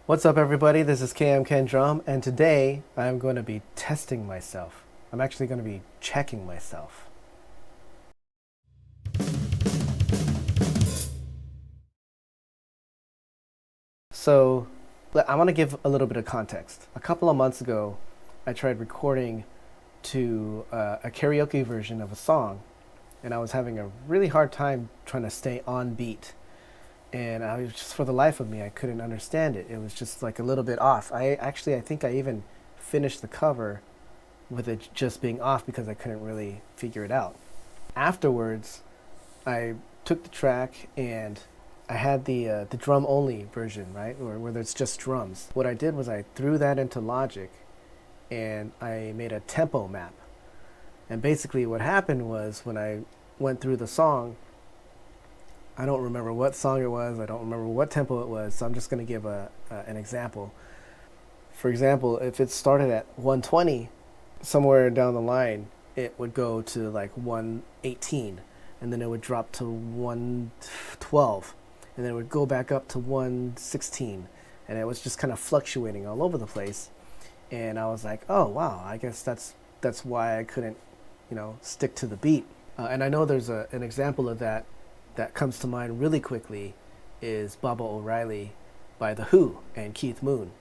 What's up, everybody? This is KMKanDrum, and today I'm going to be testing myself. I'm actually going to be checking myself. So, I want to give a little bit of context. A couple of months ago, I tried recording to a karaoke version of a song, and I was having a really hard time trying to stay on beat. And I was just, for the life of me, I couldn't understand it. It was just like a little bit off. I think I even finished the cover with it just being off because I couldn't really figure it out. Afterwards, I took the track and I had the drum only version, right, or where there's just drums. What I did was I threw that into Logic and I made a tempo map. And basically what happened was when I went through the song, I don't remember what song it was. I don't remember what tempo it was. So I'm just going to give an example. For example, if it started at 120, somewhere down the line, it would go to like 118, and then it would drop to 112, and then it would go back up to 116, and it was just kind of fluctuating all over the place. And I was like, oh wow, I guess that's why I couldn't, stick to the beat. And I know there's an example of that comes to mind really quickly is Baba O'Reilly by The Who and Keith Moon.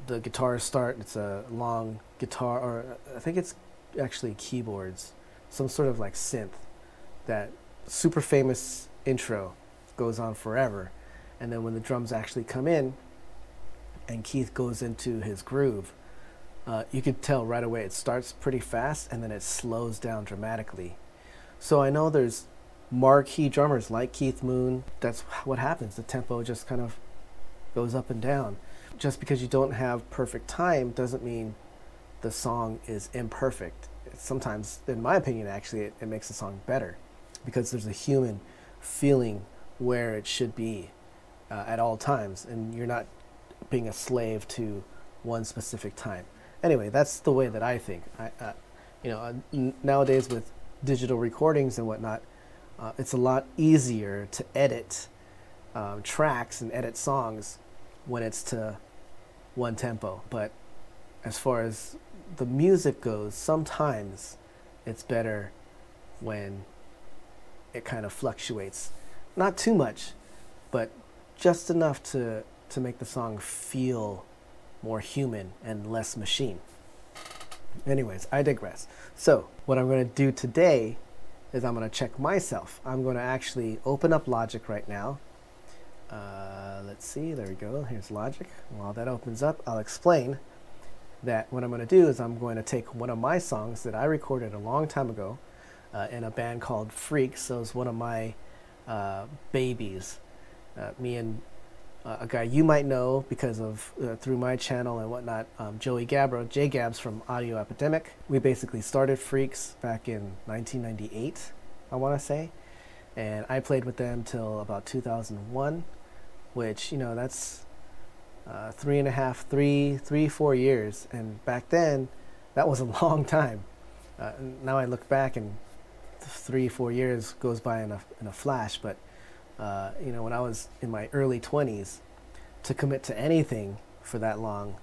The guitars start, it's a long guitar, or I think it's actually keyboards, some sort of like synth. That super famous intro goes on forever. And then when the drums actually come in and Keith goes into his groove, you could tell right away it starts pretty fast and then it slows down dramatically. So I know there's marquee drummers like Keith Moon, that's what happens. The tempo just kind of goes up and down. Just because you don't have perfect time doesn't mean the song is imperfect. Sometimes, in my opinion, actually, it makes the song better because there's a human feeling where it should be at all times, and you're not being a slave to one specific time. Anyway, that's the way that I think. Nowadays with digital recordings and whatnot, it's a lot easier to edit tracks and edit songs when it's to one tempo. But as far as the music goes, sometimes it's better when it kind of fluctuates. Not too much, but just enough to make the song feel more human and less machine. Anyways, I digress. So what I'm going to do today is I'm going to check myself. I'm going to actually open up Logic right now. Let's see, there we go. Here's Logic. While that opens up, I'll explain that what I'm going to do is I'm going to take one of my songs that I recorded a long time ago in a band called Freaks. So it's one of my babies. Me and a guy you might know because of through my channel and whatnot, Joey Gabbro, J Gabs from Audio Epidemic. We basically started Freaks back in 1998, I want to say, and I played with them till about 2001, which that's 4 years, and back then that was a long time. Now I look back and 4 years goes by in a flash, but when I was in my early 20s, to commit to anything for that long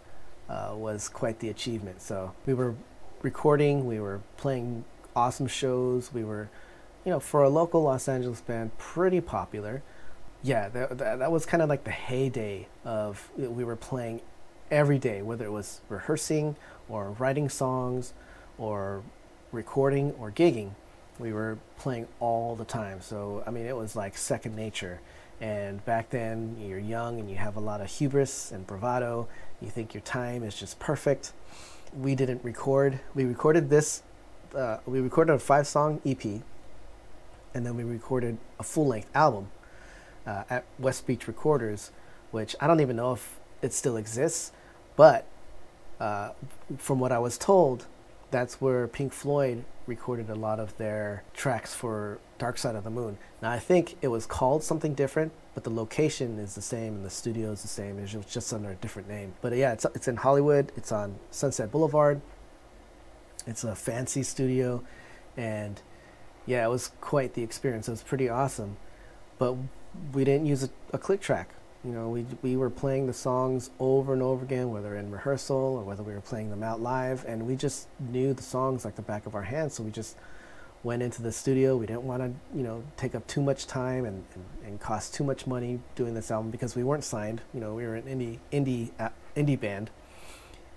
was quite the achievement. So we were recording, we were playing awesome shows, we were, for a local Los Angeles band, pretty popular. Yeah, that was kind of like the heyday of, we were playing every day, whether it was rehearsing or writing songs or recording or gigging. We were playing all the time. So, it was like second nature. And back then, you're young and you have a lot of hubris and bravado. You think your time is just perfect. We didn't record. We recorded this. We recorded a 5-song EP. And then we recorded a full-length album at Westbeach Recorders, which I don't even know if it still exists. But from what I was told, that's where Pink Floyd recorded a lot of their tracks for Dark Side of the Moon. Now I think it was called something different, but the location is the same and the studio is the same. It's just under a different name. But yeah, it's in Hollywood. It's on Sunset Boulevard. It's a fancy studio, and yeah, it was quite the experience. It was pretty awesome. But we didn't use a click track. You know, we were playing the songs over and over again, whether in rehearsal or whether we were playing them out live, and we just knew the songs like the back of our hands. So we just went into the studio. We didn't want to, you know, take up too much time and cost too much money doing this album because we weren't signed. You know, we were an indie band,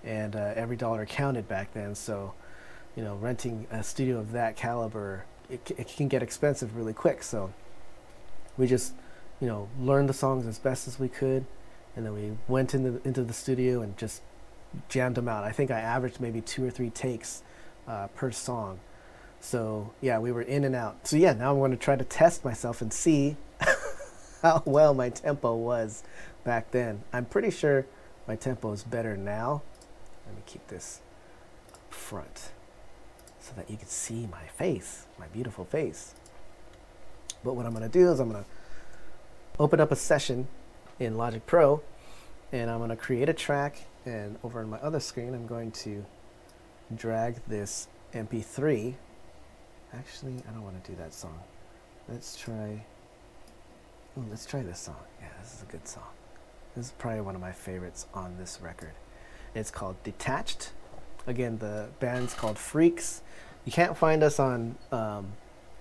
and every dollar counted back then. So, you know, renting a studio of that caliber, it can get expensive really quick. So we just, you know, learned the songs as best as we could, and then we went into the studio and just jammed them out. I think I averaged maybe 2 or 3 takes per song. So yeah, we were in and out. So yeah, now I'm going to try to test myself and see how well my tempo was back then. I'm pretty sure my tempo is better now. Let me keep this up front so that you can see my face, my beautiful face. But what I'm going to do is I'm going to open up a session in Logic Pro, and I'm going to create a track, and over on my other screen I'm going to drag this MP3. Actually, I don't want to do that song. Let's try this song. Yeah, this is a good song. This is probably one of my favorites on this record. It's called Detached. Again, the band's called Freaks. You can't find us on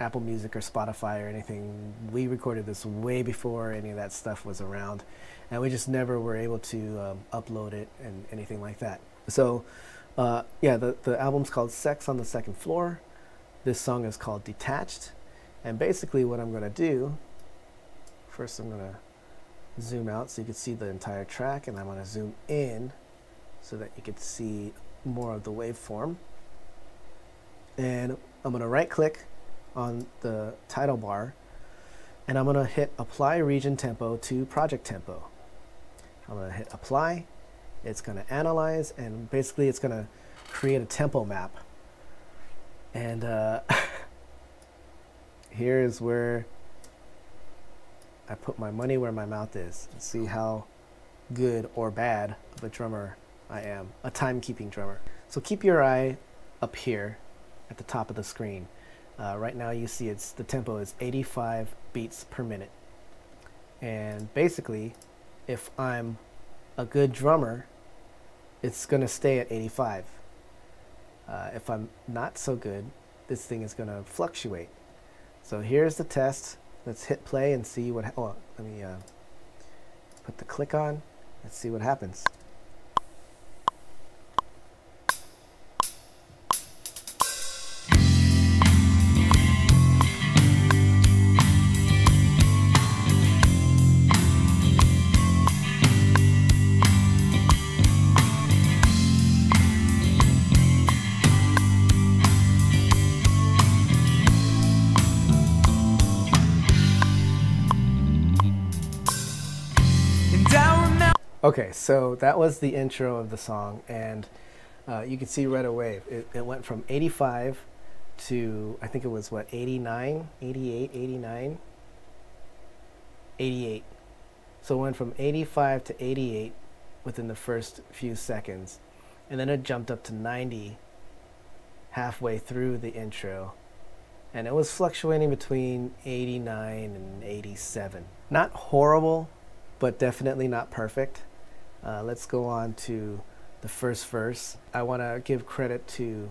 Apple Music or Spotify or anything. We recorded this way before any of that stuff was around, and we just never were able to upload it and anything like that. So yeah, the album's called Sex on the Second Floor. This song is called Detached, and basically what I'm going to do, first I'm going to zoom out so you can see the entire track, and I'm going to zoom in so that you can see more of the waveform. And I'm going to right click on the title bar, and I'm going to hit Apply Region Tempo to Project Tempo. I'm going to hit Apply. It's going to analyze, and basically it's going to create a tempo map. And here's where I put my money where my mouth is. Let's see how good or bad of a drummer I am, a timekeeping drummer. So keep your eye up here at the top of the screen. Right now you see the tempo is 85 beats per minute. And basically, if I'm a good drummer, it's going to stay at 85. If I'm not so good, this thing is going to fluctuate. So here's the test. Let's hit play and see what, let me put the click on. Let's see what happens. Okay, so that was the intro of the song, and you can see right away it went from 85 to, I think it was what, 89, 88, 89, 88. So it went from 85 to 88 within the first few seconds, and then it jumped up to 90 halfway through the intro, and it was fluctuating between 89 and 87. Not horrible, but definitely not perfect. Let's go on to the first verse. I want to give credit to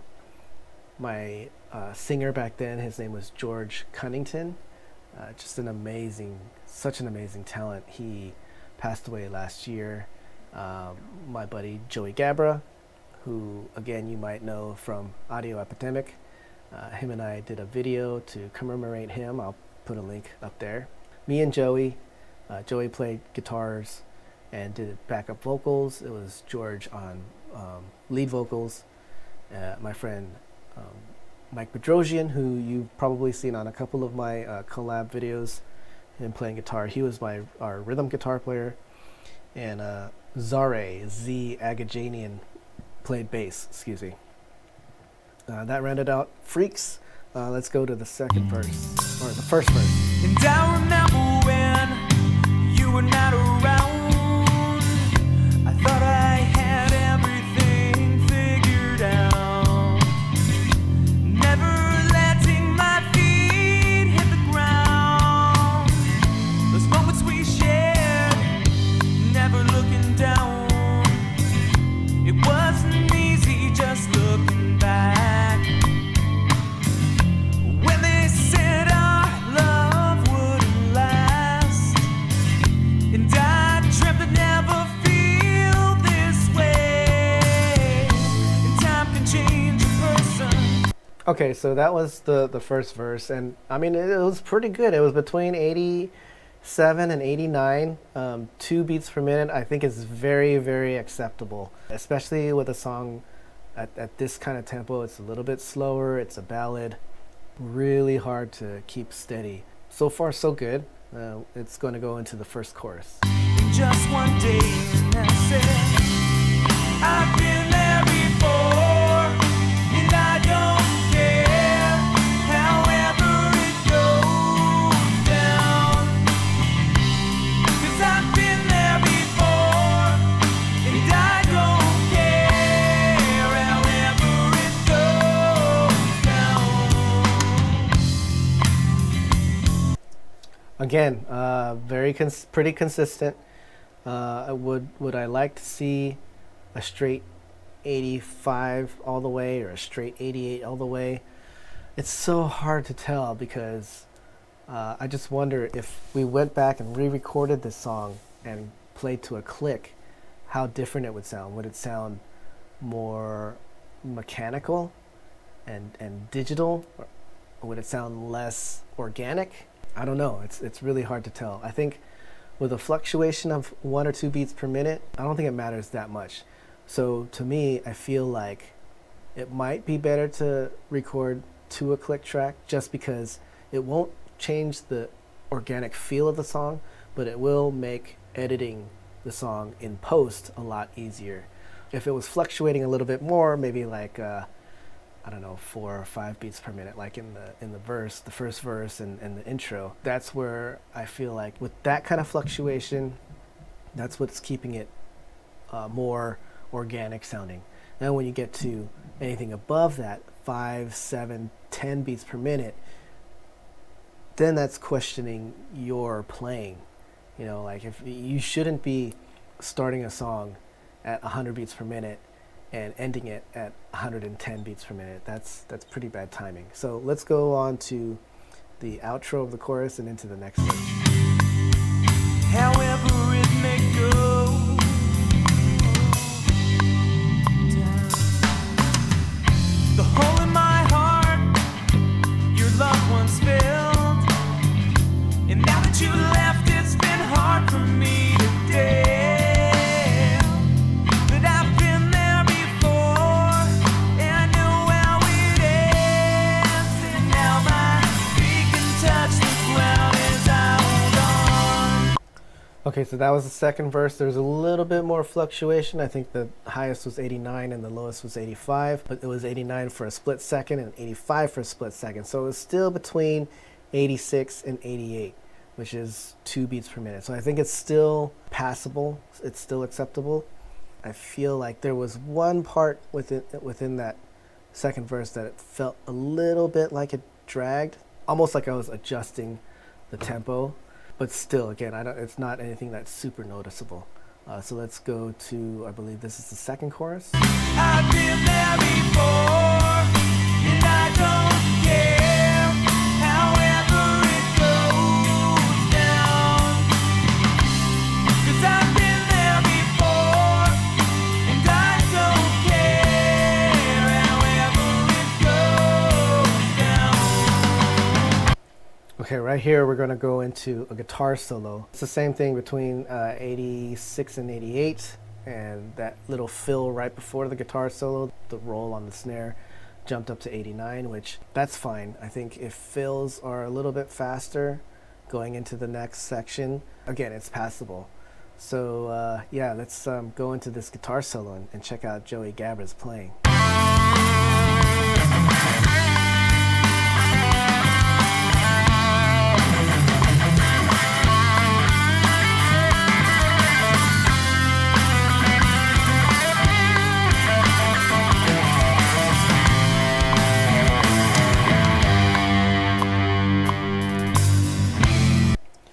my singer back then. His name was George Cunnington. Just such an amazing talent. He passed away last year. My buddy Joey Gabra, who again you might know from Audio Epidemic, him and I did a video to commemorate him. I'll put a link up there. Me and Joey played guitars and did backup vocals. It was George on lead vocals. My friend Mike Bedrosian, who you've probably seen on a couple of my collab videos, him playing guitar. He was our rhythm guitar player. And Zare, Z Agajanian, played bass, excuse me. That rounded out Freaks. Let's go to the second verse, or the first verse. And I remember when you were not around. I thought I had everything figured out. Never letting my feet hit the ground. Those moments we shared Okay, so that was the first verse, and I mean it was pretty good. It was between 87 and 89, 2 beats per minute. I think is very, very acceptable, especially with a song at this kind of tempo. It's a little bit slower. It's a ballad, really hard to keep steady. So far, so good. It's going to go into the first chorus. Just one day, and I said, I've been there before, and I don't care, however it goes down. 'Cause I've been there before, and I don't care, however it goes down. Again, pretty consistent. Would I like to see a straight 85 all the way or a straight 88 all the way? It's so hard to tell because I just wonder if we went back and re-recorded this song and played to a click, how different it would sound. Would it sound more mechanical and digital, or would it sound less organic? I don't know. It's really hard to tell. I think with a fluctuation of 1 or 2 beats per minute, I don't think it matters that much. So to me, I feel like it might be better to record to a click track just because it won't change the organic feel of the song, but it will make editing the song in post a lot easier. If it was fluctuating a little bit more, maybe like I don't know, 4 or 5 beats per minute, like in the verse, the first verse and the intro. That's where I feel like with that kind of fluctuation, that's what's keeping it more organic sounding. Now when you get to anything above that, 5, 7, 10 beats per minute, then that's questioning your playing. You know, like if you shouldn't be starting a song at 100 beats per minute and ending it at 110 beats per minute. That's pretty bad timing. So let's go on to the outro of the chorus and into the next verse. However it may go down. The hole in my heart, your loved ones filled, and now that you left, it's been hard for me today. Okay, so that was the second verse. There's a little bit more fluctuation. I think the highest was 89 and the lowest was 85, but it was 89 for a split second and 85 for a split second. So it was still between 86 and 88, which is 2 beats per minute. So I think it's still passable. It's still acceptable. I feel like there was one part within that second verse that it felt a little bit like it dragged, almost like I was adjusting the tempo. But still, again, it's not anything that's super noticeable. So let's go to, I believe this is the second chorus. I've been there before, and I don't care, however it goes down. 'Cause I've been there before, and I don't care, however it goes down. Okay, right here we're going to go into a guitar solo. It's the same thing between 86 and 88, and that little fill right before the guitar solo, the roll on the snare, jumped up to 89, which that's fine. I think if fills are a little bit faster going into the next section, again, it's passable. So yeah, let's go into this guitar solo and check out Joey Gabbard's playing.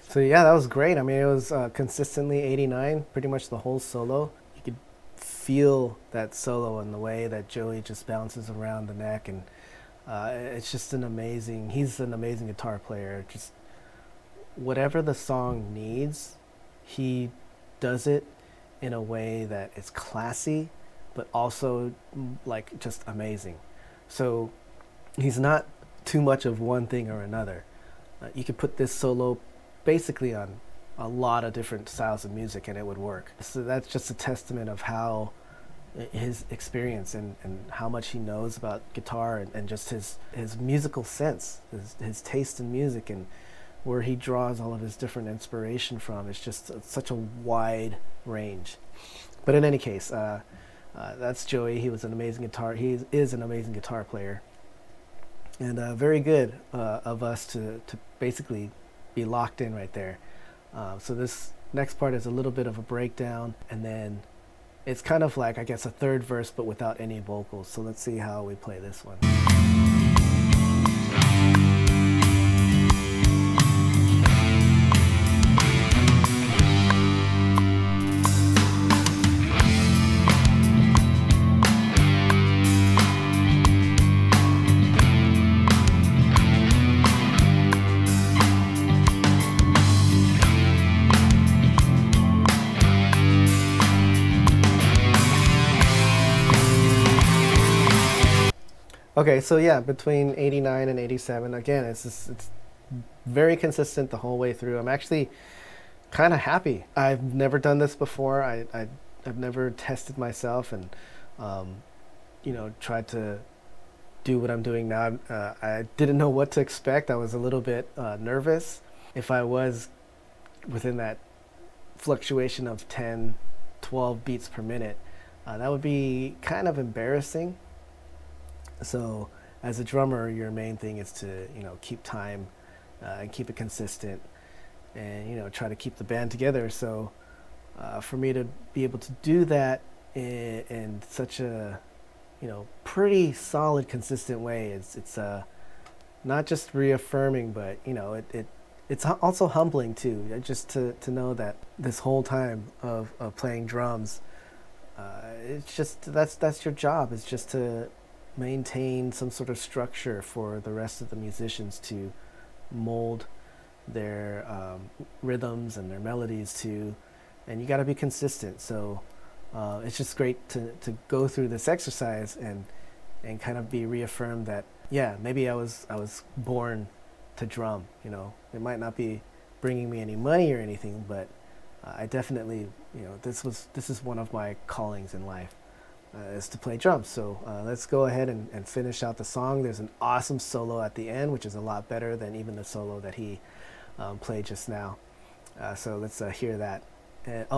So yeah, that was great. I mean, it was consistently 89, pretty much the whole solo. You could feel that solo in the way that Joey just bounces around the neck, and it's just he's an amazing guitar player. Just whatever the song needs, he does it in a way that is classy, but also like just amazing. So he's not too much of one thing or another. You could put this solo basically on a lot of different styles of music and it would work. So that's just a testament of how his experience and how much he knows about guitar and just his musical sense, his taste in music and where he draws all of his different inspiration from. It's just such a wide range. But in any case, that's Joey. He was an amazing guitar. He is an amazing guitar player. And very good of us to basically be locked in right there. So this next part is a little bit of a breakdown, and then it's kind of like, I guess, a third verse, but without any vocals. So let's see how we play this one. Okay, so yeah, between 89 and 87, again, it's very consistent the whole way through. I'm actually kind of happy. I've never done this before. I've never tested myself and, tried to do what I'm doing now. I didn't know what to expect. I was a little bit nervous. If I was within that fluctuation of 10, 12 beats per minute, that would be kind of embarrassing. So as a drummer, your main thing is to, keep time and keep it consistent and, try to keep the band together. So for me to be able to do that in such a, pretty solid, consistent way, it's not just reaffirming, but, it's also humbling too, just to know that this whole time of playing drums, it's just, that's your job. It's just to maintain some sort of structure for the rest of the musicians to mold their rhythms and their melodies to, and you got to be consistent. So it's just great to go through this exercise and kind of be reaffirmed that, yeah, maybe I was born to drum. It might not be bringing me any money or anything, but I definitely, this is one of my callings in life. Is to play drums. So let's go ahead and finish out the song. There's an awesome solo at the end, which is a lot better than even the solo that he played just now. So let's hear that. And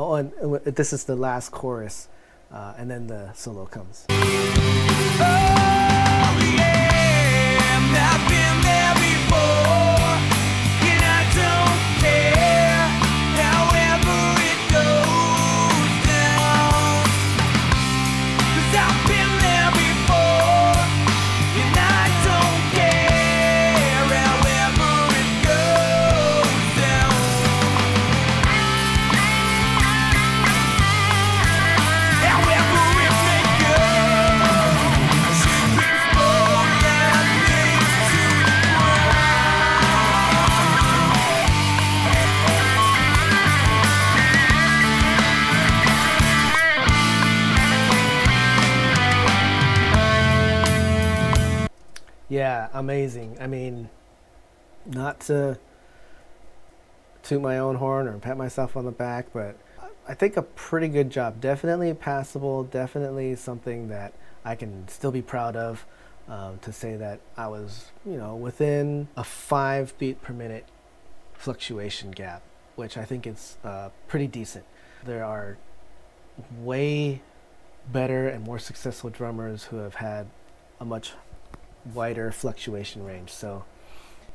this is the last chorus, and then the solo comes. Oh, yeah, I've been there before, and I don't care however it goes down. I've been there before, and I don't care however it goes down. However it may go, should be full and lead to the Yeah, amazing. I mean, not to toot my own horn or pat myself on the back, but I think a pretty good job. Definitely passable, definitely something that I can still be proud of, to say that I was, within a 5 beat per minute fluctuation gap, which I think is pretty decent. There are way better and more successful drummers who have had a much wider fluctuation range. So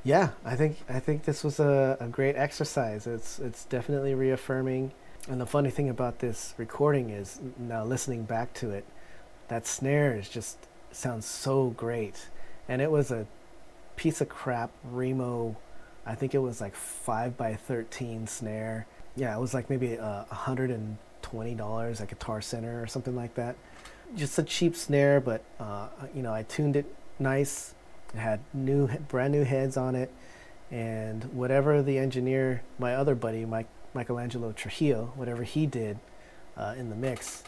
yeah, I think this was a great exercise. It's definitely reaffirming. And the funny thing about this recording is, now listening back to it, that snare sounds so great. And it was a piece of crap Remo, I think it was like 5x13 snare. Yeah, it was like maybe $120 at Guitar Center or something like that. Just a cheap snare, but I tuned it nice. It had brand new heads on it, and whatever the engineer, my other buddy, Michelangelo Trujillo, whatever he did in the mix,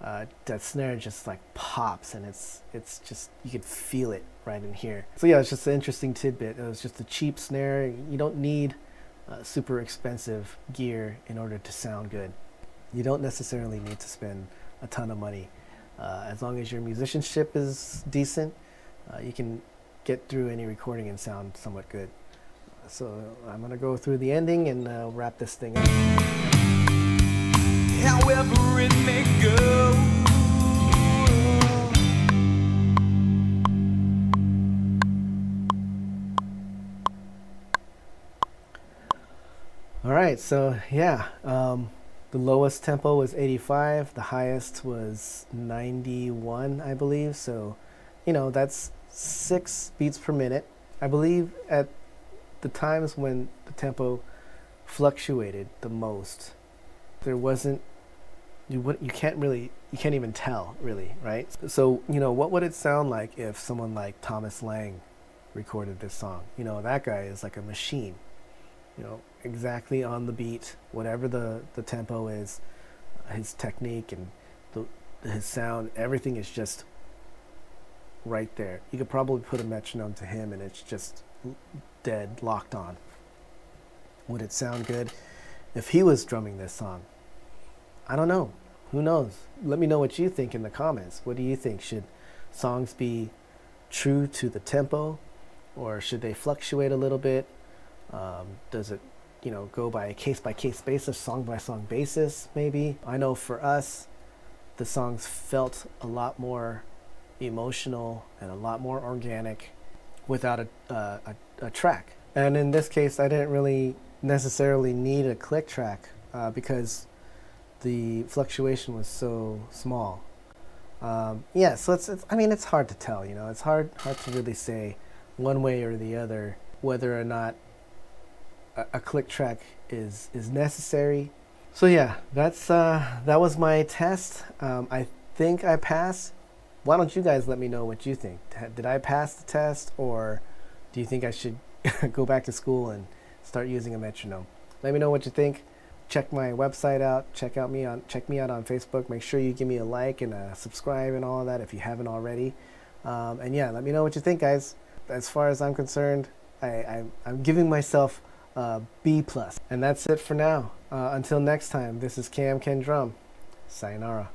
that snare just like pops, and it's just, you could feel it right in here. So yeah, it's just an interesting tidbit. It was just a cheap snare. You don't need super expensive gear in order to sound good. You don't necessarily need to spend a ton of money. As long as your musicianship is decent, you can get through any recording and sound somewhat good. So I'm gonna go through the ending and wrap this thing up. However it may go, all right, so yeah, the lowest tempo was 85, the highest was 91, I believe. So, you know, that's 6 beats per minute. I believe at the times when the tempo fluctuated the most, there wasn't, you can't even tell really, right? So, you know, what would it sound like if someone like Thomas Lang recorded this song? You know, that guy is like a machine, you know, exactly on the beat, whatever the tempo is, his technique and his sound, everything is just right there. You could probably put a metronome to him and it's just dead, locked on. Would it sound good if he was drumming this song? I don't know. Who knows? Let me know what you think in the comments. What do you think? Should songs be true to the tempo, or should they fluctuate a little bit? Does it, you know, go by a case-by-case basis, song-by-song basis, maybe? I know for us, the songs felt a lot more emotional and a lot more organic without a track. And in this case, I didn't really necessarily need a click track because the fluctuation was so small. Yeah, so it's I mean, it's hard to tell, you know, it's hard to really say one way or the other whether or not a click track is necessary. So yeah, that was my test. I think I passed. Why don't you guys let me know what you think? Did I pass the test, or do you think I should go back to school and start using a metronome? Let me know what you think. Check my website out. Check me out on Facebook. Make sure you give me a like and a subscribe and all of that if you haven't already. And yeah, let me know what you think, guys. As far as I'm concerned, I'm giving myself B+. And that's it for now. Until next time, this is KMKanDrum. Sayonara.